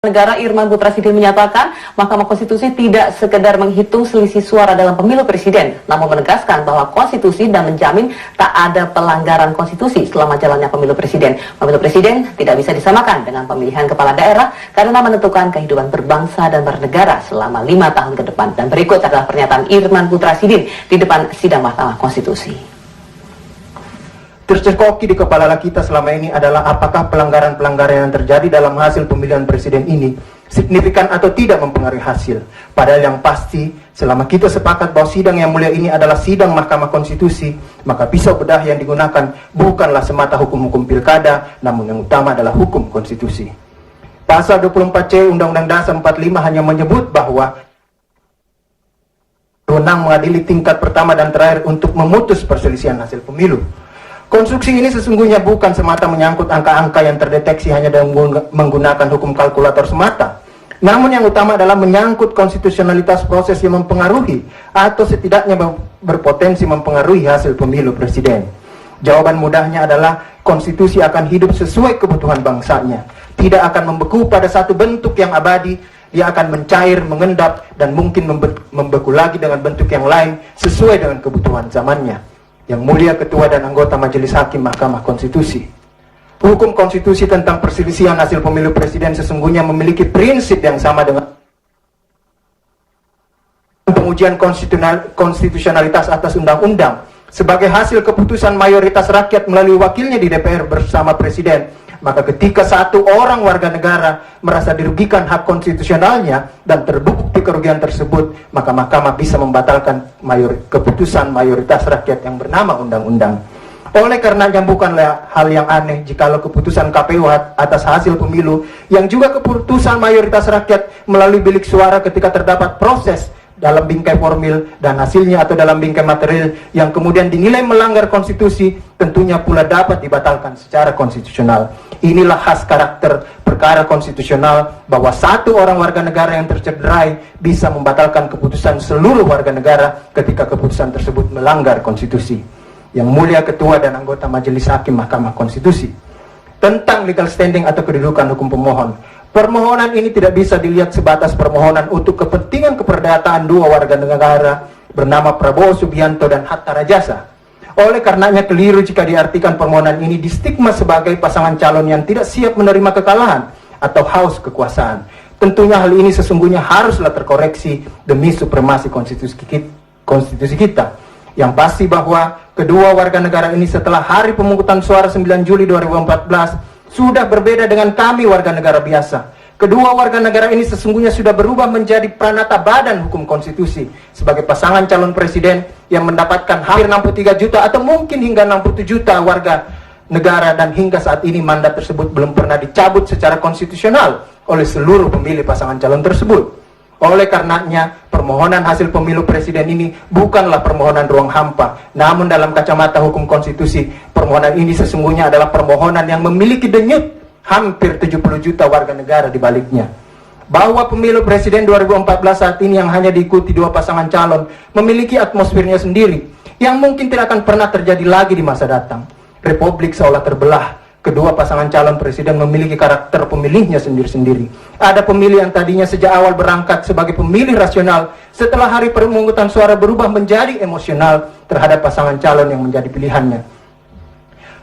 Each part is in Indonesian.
Negara Irman Putra Sidin menyatakan Mahkamah Konstitusi tidak sekedar menghitung selisih suara dalam pemilu presiden, namun menegaskan bahwa konstitusi dan menjamin tak ada pelanggaran konstitusi selama jalannya pemilu presiden. Pemilu presiden tidak bisa disamakan dengan pemilihan kepala daerah karena menentukan kehidupan berbangsa dan bernegara selama 5 tahun ke depan. Dan berikut adalah pernyataan Irman Putra Sidin di depan sidang Mahkamah Konstitusi. Tercekoki di kepala kita selama ini adalah apakah pelanggaran-pelanggaran yang terjadi dalam hasil pemilihan presiden ini signifikan atau tidak mempengaruhi hasil. Padahal yang pasti, selama kita sepakat bahwa sidang yang mulia ini adalah sidang Mahkamah Konstitusi, maka pisau bedah yang digunakan bukanlah semata hukum-hukum pilkada, namun yang utama adalah hukum konstitusi. Pasal 24C Undang-Undang Dasar 45 hanya menyebut bahwa wewenang mengadili tingkat pertama dan terakhir untuk memutus perselisihan hasil pemilu. Konstruksi ini sesungguhnya bukan semata menyangkut angka-angka yang terdeteksi hanya dengan menggunakan hukum kalkulator semata. Namun yang utama adalah menyangkut konstitusionalitas proses yang mempengaruhi atau setidaknya berpotensi mempengaruhi hasil pemilu presiden. Jawaban mudahnya adalah konstitusi akan hidup sesuai kebutuhan bangsanya. Tidak akan membeku pada satu bentuk yang abadi, dia akan mencair, mengendap, dan mungkin membeku lagi dengan bentuk yang lain sesuai dengan kebutuhan zamannya. Yang mulia Ketua dan anggota Majelis Hakim Mahkamah Konstitusi. Hukum konstitusi tentang perselisihan hasil pemilu presiden sesungguhnya memiliki prinsip yang sama dengan pengujian konstitusionalitas atas undang-undang. Sebagai hasil keputusan mayoritas rakyat melalui wakilnya di DPR bersama presiden, maka ketika satu orang warga negara merasa dirugikan hak konstitusionalnya dan terbukti kerugian tersebut, maka mahkamah bisa membatalkan keputusan mayoritas rakyat yang bernama undang-undang. Oleh karenanya bukanlah hal yang aneh jikalau keputusan KPU atas hasil pemilu yang juga keputusan mayoritas rakyat melalui bilik suara ketika terdapat proses dalam bingkai formil dan hasilnya atau dalam bingkai material yang kemudian dinilai melanggar konstitusi tentunya pula dapat dibatalkan secara konstitusional. Inilah khas karakter perkara konstitusional bahwa satu orang warga negara yang tercederai bisa membatalkan keputusan seluruh warga negara ketika keputusan tersebut melanggar konstitusi. Yang mulia Ketua dan anggota Majelis Hakim Mahkamah Konstitusi, tentang legal standing atau kedudukan hukum pemohon. Permohonan ini tidak bisa dilihat sebatas permohonan untuk kepentingan keperdataan dua warga negara bernama Prabowo Subianto dan Hatta Rajasa. Oleh karenanya keliru jika diartikan permohonan ini distigma sebagai pasangan calon yang tidak siap menerima kekalahan atau haus kekuasaan. Tentunya hal ini sesungguhnya haruslah terkoreksi demi supremasi konstitusi kita. Yang pasti bahwa kedua warga negara ini setelah hari pemungutan suara 9 Juli 2014 sudah berbeda dengan kami warga negara biasa. Kedua warga negara ini sesungguhnya sudah berubah menjadi pranata badan hukum konstitusi sebagai pasangan calon presiden yang mendapatkan hampir 63 juta atau mungkin hingga 67 juta warga negara, dan hingga saat ini mandat tersebut belum pernah dicabut secara konstitusional oleh seluruh pemilih pasangan calon tersebut. Oleh karenanya, permohonan hasil pemilu presiden ini bukanlah permohonan ruang hampa. Namun dalam kacamata hukum konstitusi, permohonan ini sesungguhnya adalah permohonan yang memiliki denyut hampir 70 juta warga negara di baliknya. Bahwa pemilu presiden 2014 saat ini yang hanya diikuti dua pasangan calon memiliki atmosfernya sendiri, yang mungkin tidak akan pernah terjadi lagi di masa datang. Republik seolah terbelah. Kedua pasangan calon presiden memiliki karakter pemilihnya sendiri-sendiri. Ada pemilih yang tadinya sejak awal berangkat sebagai pemilih rasional, setelah hari pemungutan suara berubah menjadi emosional terhadap pasangan calon yang menjadi pilihannya.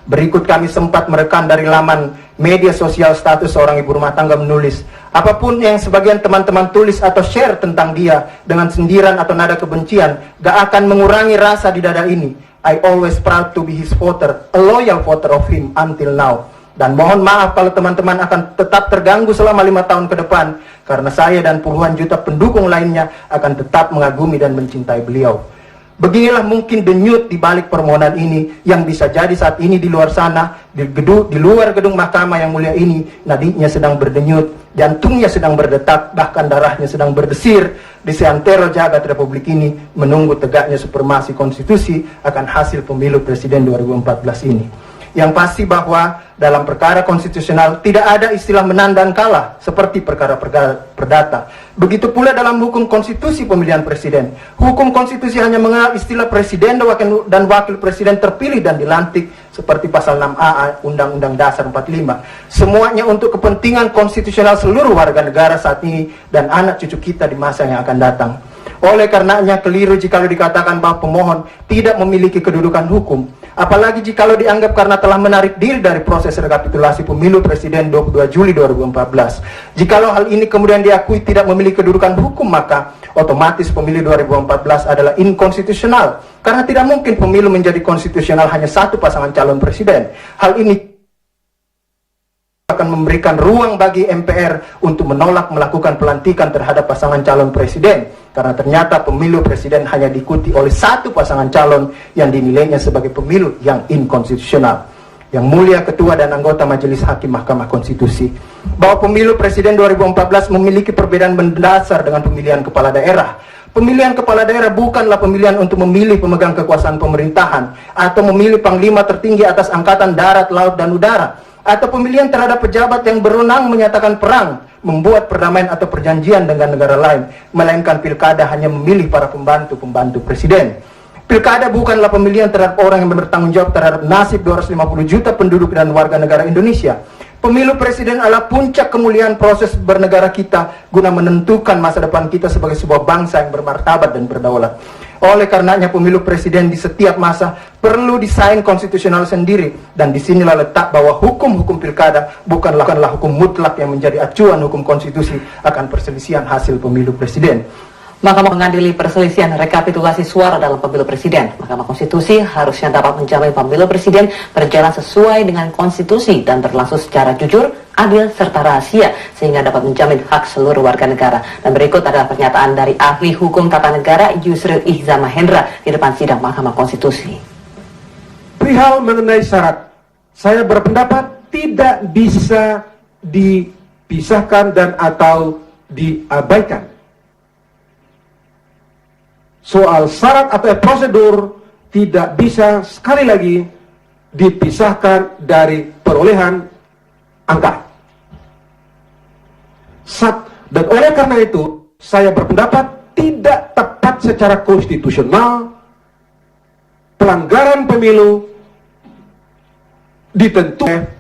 Berikut kami sempat merekam dari laman media sosial status seorang ibu rumah tangga menulis, apapun yang sebagian teman-teman tulis atau share tentang dia dengan sindiran atau nada kebencian, gak akan mengurangi rasa di dada ini. I always proud to be his voter, a loyal voter of him until now. Dan mohon maaf kalau teman-teman akan tetap terganggu selama 5 tahun ke depan, karena saya dan puluhan juta pendukung lainnya akan tetap mengagumi dan mencintai beliau. Beginilah mungkin denyut di balik permohonan ini, yang bisa jadi saat ini di luar sana, di luar gedung mahkamah yang mulia ini, nadinya sedang berdenyut, jantungnya sedang berdetak, bahkan darahnya sedang berdesir di seantero jagat republik ini, menunggu tegaknya supremasi konstitusi akan hasil pemilu presiden 2014 ini. Yang pasti bahwa dalam perkara konstitusional tidak ada istilah menang dan kalah seperti perkara-perkara perdata. Begitu pula dalam hukum konstitusi pemilihan presiden. Hukum konstitusi hanya mengenal istilah presiden dan wakil presiden terpilih dan dilantik seperti pasal 6A Undang-Undang Dasar 45. Semuanya untuk kepentingan konstitusional seluruh warga negara saat ini dan anak cucu kita di masa yang akan datang. Oleh karenanya keliru jika dikatakan bahwa pemohon tidak memiliki kedudukan hukum. Apalagi jikalau dianggap karena telah menarik diri dari proses rekapitulasi pemilu presiden 22 Juli 2014. Jikalau hal ini kemudian diakui tidak memiliki kedudukan hukum, maka otomatis pemilu 2014 adalah inkonstitusional. Karena tidak mungkin pemilu menjadi konstitusional hanya satu pasangan calon presiden. Hal ini akan memberikan ruang bagi MPR untuk menolak melakukan pelantikan terhadap pasangan calon presiden, karena ternyata pemilu presiden hanya diikuti oleh satu pasangan calon yang dinilainya sebagai pemilu yang inkonstitusional. Yang mulia Ketua dan anggota Majelis Hakim Mahkamah Konstitusi, bahwa pemilu presiden 2014 memiliki perbedaan mendasar dengan pemilihan kepala daerah. Pemilihan kepala daerah bukanlah pemilihan untuk memilih pemegang kekuasaan pemerintahan atau memilih panglima tertinggi atas angkatan darat, laut, dan udara, atau pemilihan terhadap pejabat yang berwenang menyatakan perang, membuat perdamaian atau perjanjian dengan negara lain, melainkan pilkada hanya memilih para pembantu-pembantu presiden. Pilkada bukanlah pemilihan terhadap orang yang bertanggung jawab terhadap nasib 250 juta penduduk dan warga negara Indonesia. Pemilu presiden adalah puncak kemuliaan proses bernegara kita guna menentukan masa depan kita sebagai sebuah bangsa yang bermartabat dan berdaulat. Oleh karenanya pemilu presiden di setiap masa perlu desain konstitusional sendiri, dan disinilah letak bahwa hukum-hukum pilkada bukanlah hukum mutlak yang menjadi acuan hukum konstitusi akan perselisihan hasil pemilu presiden. Mahkamah mengadili perselisihan rekapitulasi suara dalam pemilu presiden. Mahkamah Konstitusi harusnya dapat menjamin pemilu presiden berjalan sesuai dengan konstitusi dan berlangsung secara jujur, adil, serta rahasia, sehingga dapat menjamin hak seluruh warga negara. Dan berikut adalah pernyataan dari ahli hukum tata negara Yusril Ihza Mahendra di depan sidang Mahkamah Konstitusi. Perihal mengenai syarat, saya berpendapat tidak bisa dipisahkan dan atau diabaikan. Soal syarat atau prosedur tidak bisa sekali lagi dipisahkan dari perolehan angka. Dan oleh karena itu, saya berpendapat tidak tepat secara konstitusional pelanggaran pemilu ditentukan.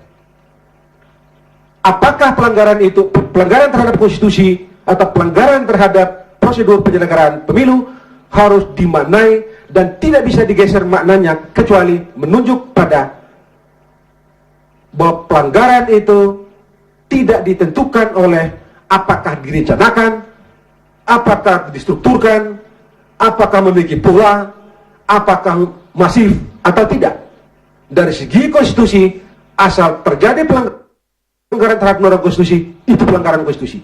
Apakah pelanggaran itu pelanggaran terhadap konstitusi atau pelanggaran terhadap prosedur penyelenggaraan pemilu harus dimaknai dan tidak bisa digeser maknanya kecuali menunjuk pada bahwa pelanggaran itu tidak ditentukan oleh apakah direncanakan, apakah distrukturkan, apakah memiliki pola, apakah masif atau tidak. Dari segi konstitusi, asal terjadi pelanggaran terhadap norma konstitusi, itu pelanggaran konstitusi.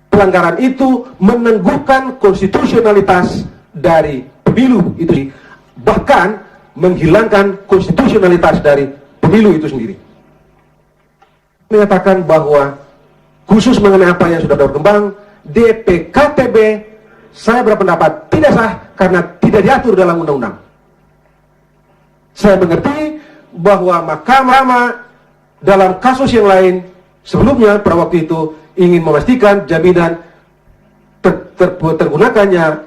Pelanggaran itu menengguhkan konstitusionalitas dari pemilu itu, bahkan menghilangkan konstitusionalitas dari pemilu itu sendiri. Menyatakan bahwa khusus mengenai apa yang sudah berkembang, DPKTB saya berpendapat tidak sah karena tidak diatur dalam undang-undang. Saya mengerti bahwa Mahkamah dalam kasus yang lain sebelumnya pada waktu itu ingin memastikan jaminan tergunakannya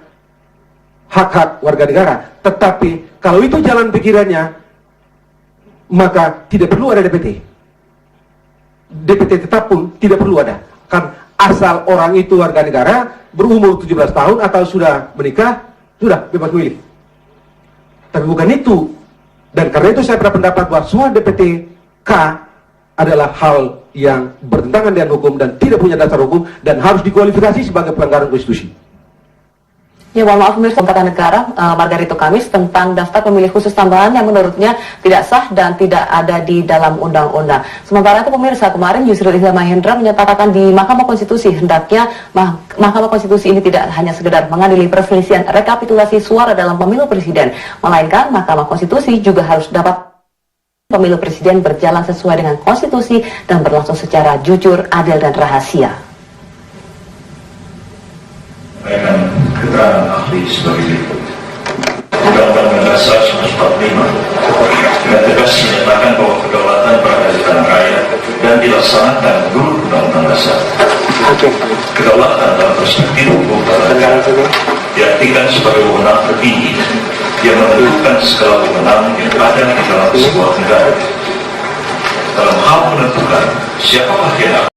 hak-hak warga negara. Tetapi kalau itu jalan pikirannya, maka tidak perlu ada DPT. DPT tetap pun tidak perlu ada. Kan asal orang itu warga negara, berumur 17 tahun atau sudah menikah, sudah bebas memilih. Tapi bukan itu. Dan karena itu saya berpendapat bahwa soal DPT K adalah hal yang bertentangan dengan hukum dan tidak punya dasar hukum dan harus dikualifikasi sebagai pelanggaran konstitusi. Ya, mohon maaf pemirsa, Tata Negara Margarito Kamis tentang daftar pemilih khusus tambahan yang menurutnya tidak sah dan tidak ada di dalam undang-undang. Sementara itu pemirsa, kemarin Yusril Ihza Mahendra menyatakan di Mahkamah Konstitusi hendaknya Mahkamah Konstitusi ini tidak hanya sekedar mengadili perselisihan rekapitulasi suara dalam pemilu presiden, melainkan Mahkamah Konstitusi juga harus dapat pemilu presiden berjalan sesuai dengan konstitusi dan berlangsung secara jujur, adil, dan rahasia. Keterangan ahli sebagai berikut. Undang-undang Undang-Undang 145 dengan tegas menyatakan bahwa kedaulatan berada di tangan rakyat dan dilaksanakan menurut Undang-Undang Dasar. Kedaulatan dalam perspektif hukum negara diartikan sebagai wewenang tertinggi yang menentukan segala wewenang yang ada di dalam sebuah negara. Dalam hal menentukan siapakah yang